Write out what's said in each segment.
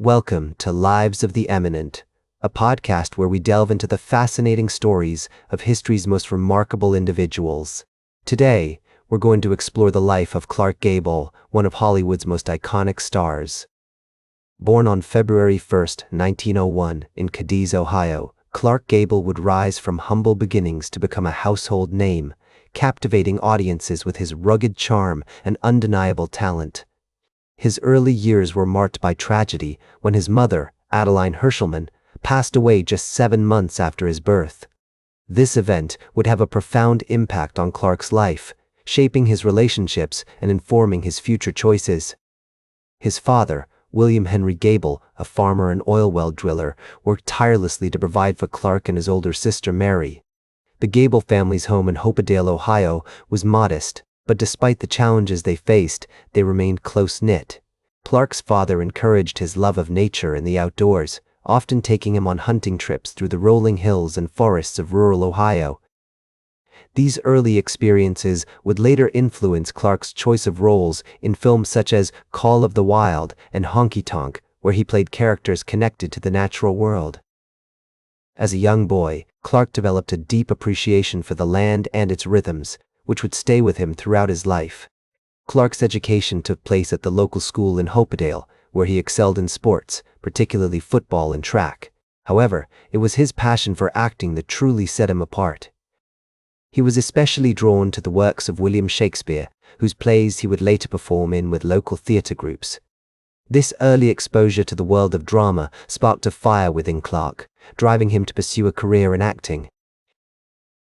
Welcome to Lives of the Eminent, a podcast where we delve into the fascinating stories of history's most remarkable individuals. Today, we're going to explore the life of Clark Gable, one of Hollywood's most iconic stars. Born on February 1, 1901, in Cadiz, Ohio, Clark Gable would rise from humble beginnings to become a household name, captivating audiences with his rugged charm and undeniable talent. His early years were marked by tragedy when his mother, Adeline Hershelman, passed away just 7 months after his birth. This event would have a profound impact on Clark's life, shaping his relationships and informing his future choices. His father, William Henry Gable, a farmer and oil well driller, worked tirelessly to provide for Clark and his older sister Mary. The Gable family's home in Hopedale, Ohio, was modest, but despite the challenges they faced, they remained close-knit. Clark's father encouraged his love of nature and the outdoors, often taking him on hunting trips through the rolling hills and forests of rural Ohio. These early experiences would later influence Clark's choice of roles in films such as Call of the Wild and Honky Tonk, where he played characters connected to the natural world. As a young boy, Clark developed a deep appreciation for the land and its rhythms, which would stay with him throughout his life. Clark's education took place at the local school in Hopedale, where he excelled in sports, particularly football and track. However, it was his passion for acting that truly set him apart. He was especially drawn to the works of William Shakespeare, whose plays he would later perform in with local theatre groups. This early exposure to the world of drama sparked a fire within Clark, driving him to pursue a career in acting.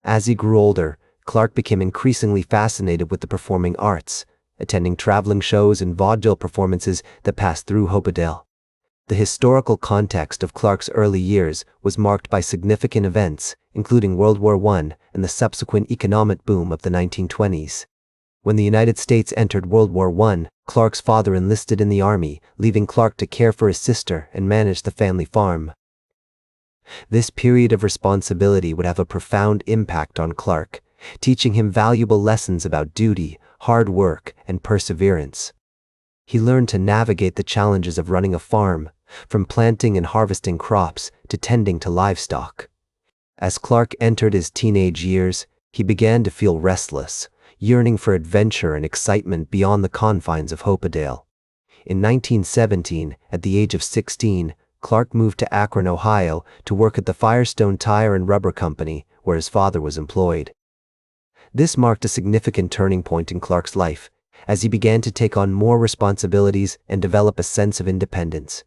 As he grew older, Clark became increasingly fascinated with the performing arts, attending traveling shows and vaudeville performances that passed through Hopedale. The historical context of Clark's early years was marked by significant events, including World War I and the subsequent economic boom of the 1920s. When the United States entered World War I, Clark's father enlisted in the army, leaving Clark to care for his sister and manage the family farm. This period of responsibility would have a profound impact on Clark, teaching him valuable lessons about duty, hard work, and perseverance. He learned to navigate the challenges of running a farm, from planting and harvesting crops to tending to livestock. As Clark entered his teenage years, he began to feel restless, yearning for adventure and excitement beyond the confines of Hopedale. In 1917, at the age of 16, Clark moved to Akron, Ohio, to work at the Firestone Tire and Rubber Company, where his father was employed. This marked a significant turning point in Clark's life, as he began to take on more responsibilities and develop a sense of independence.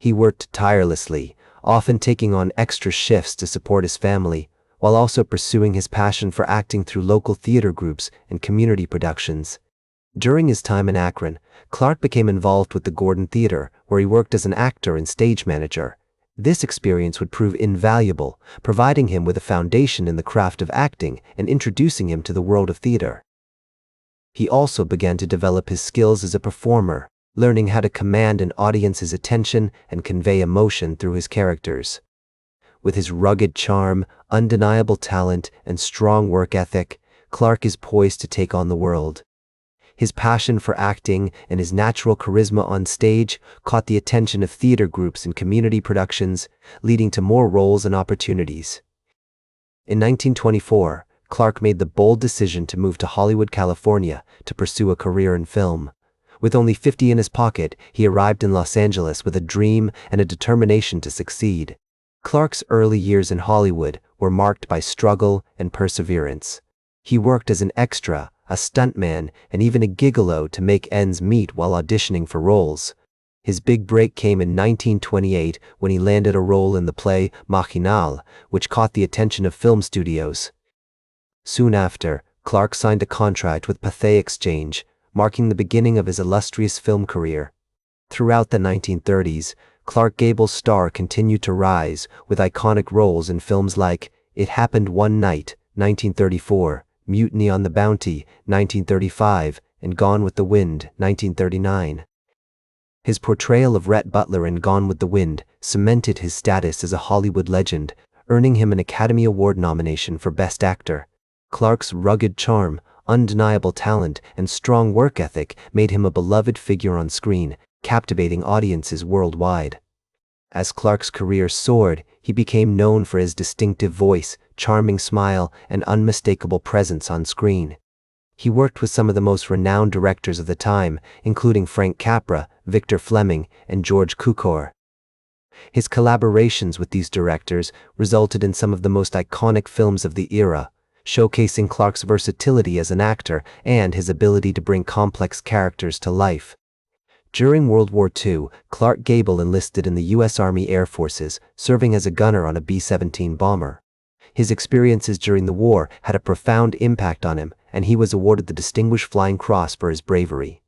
He worked tirelessly, often taking on extra shifts to support his family, while also pursuing his passion for acting through local theater groups and community productions. During his time in Akron, Clark became involved with the Gordon Theater, where he worked as an actor and stage manager. This experience would prove invaluable, providing him with a foundation in the craft of acting and introducing him to the world of theater. He also began to develop his skills as a performer, learning how to command an audience's attention and convey emotion through his characters. With his rugged charm, undeniable talent, and strong work ethic, Clark is poised to take on the world. His passion for acting and his natural charisma on stage caught the attention of theater groups and community productions, leading to more roles and opportunities. In 1924, Clark made the bold decision to move to Hollywood, California, to pursue a career in film. With only $50 in his pocket, he arrived in Los Angeles with a dream and a determination to succeed. Clark's early years in Hollywood were marked by struggle and perseverance. He worked as an extra, a stuntman, and even a gigolo to make ends meet while auditioning for roles. His big break came in 1928 when he landed a role in the play Machinal, which caught the attention of film studios. Soon after, Clark signed a contract with Pathé Exchange, marking the beginning of his illustrious film career. Throughout the 1930s, Clark Gable's star continued to rise, with iconic roles in films like It Happened One Night, 1934, Mutiny on the Bounty, 1935, and Gone with the Wind, 1939. His portrayal of Rhett Butler in Gone with the Wind cemented his status as a Hollywood legend, earning him an Academy Award nomination for Best Actor. Clark's rugged charm, undeniable talent, and strong work ethic made him a beloved figure on screen, captivating audiences worldwide. As Clark's career soared, he became known for his distinctive voice, charming smile, and unmistakable presence on screen. He worked with some of the most renowned directors of the time, including Frank Capra, Victor Fleming, and George Cukor. His collaborations with these directors resulted in some of the most iconic films of the era, showcasing Clark's versatility as an actor and his ability to bring complex characters to life. During World War II, Clark Gable enlisted in the U.S. Army Air Forces, serving as a gunner on a B-17 bomber. His experiences during the war had a profound impact on him, and he was awarded the Distinguished Flying Cross for his bravery.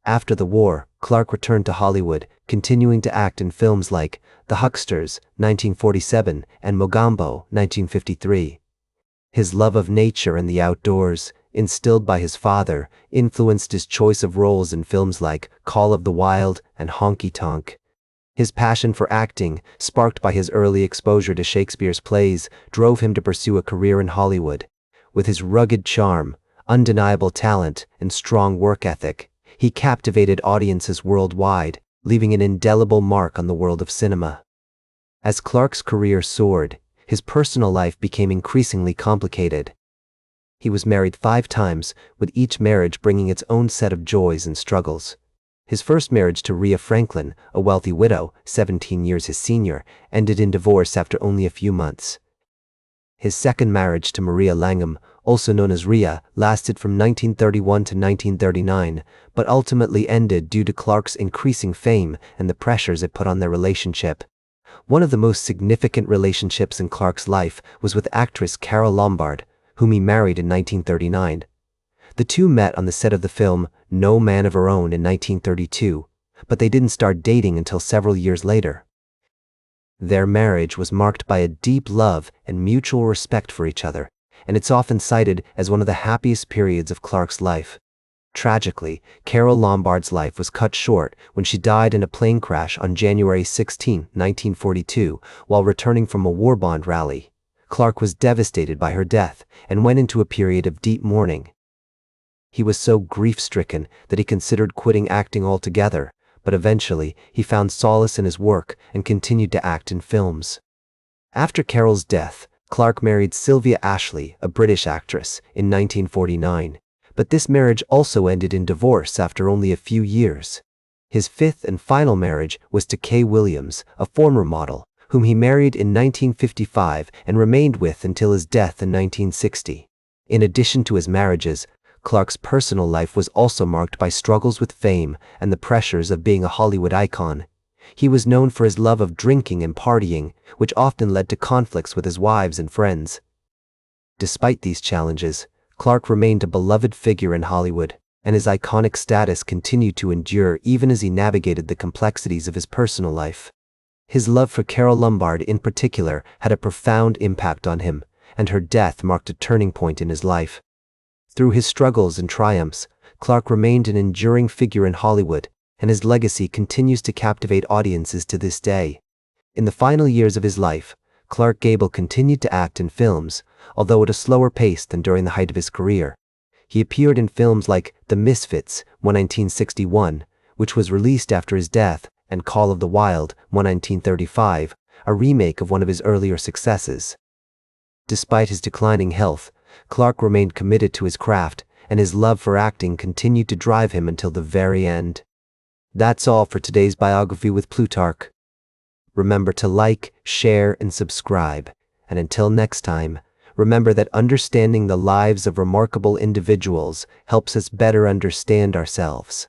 After the war, Clark returned to Hollywood, continuing to act in films like The Hucksters, 1947, and Mogambo, 1953. His love of nature and the outdoors, instilled by his father, influenced his choice of roles in films like Call of the Wild and Honky Tonk. His passion for acting, sparked by his early exposure to Shakespeare's plays, drove him to pursue a career in Hollywood. With his rugged charm, undeniable talent, and strong work ethic, he captivated audiences worldwide, leaving an indelible mark on the world of cinema. As Clark's career soared, his personal life became increasingly complicated. He was married 5 times, with each marriage bringing its own set of joys and struggles. His first marriage to Rhea Franklin, a wealthy widow, 17 years his senior, ended in divorce after only a few months. His second marriage to Maria Langham, also known as Rhea, lasted from 1931 to 1939, but ultimately ended due to Clark's increasing fame and the pressures it put on their relationship. One of the most significant relationships in Clark's life was with actress Carole Lombard, whom he married in 1939. The two met on the set of the film No Man of Her Own in 1932, but they didn't start dating until several years later. Their marriage was marked by a deep love and mutual respect for each other, and it's often cited as one of the happiest periods of Clark's life. Tragically, Carole Lombard's life was cut short when she died in a plane crash on January 16, 1942, while returning from a war bond rally. Clark was devastated by her death and went into a period of deep mourning. He was so grief-stricken that he considered quitting acting altogether, but eventually he found solace in his work and continued to act in films. After Carole's death, Clark married Sylvia Ashley, a British actress, in 1949, but this marriage also ended in divorce after only a few years. His 5th and final marriage was to Kay Williams, a former model, whom he married in 1955 and remained with until his death in 1960. In addition to his marriages, Clark's personal life was also marked by struggles with fame and the pressures of being a Hollywood icon. He was known for his love of drinking and partying, which often led to conflicts with his wives and friends. Despite these challenges, Clark remained a beloved figure in Hollywood, and his iconic status continued to endure even as he navigated the complexities of his personal life. His love for Carole Lombard in particular had a profound impact on him, and her death marked a turning point in his life. Through his struggles and triumphs, Clark remained an enduring figure in Hollywood, and his legacy continues to captivate audiences to this day. In the final years of his life, Clark Gable continued to act in films, although at a slower pace than during the height of his career. He appeared in films like The Misfits, 1961, which was released after his death, and Call of the Wild, 1935, a remake of one of his earlier successes. Despite his declining health, Clark remained committed to his craft, and his love for acting continued to drive him until the very end. That's all for today's biography with Plutarch. Remember to like, share, and subscribe. And until next time, remember that understanding the lives of remarkable individuals helps us better understand ourselves.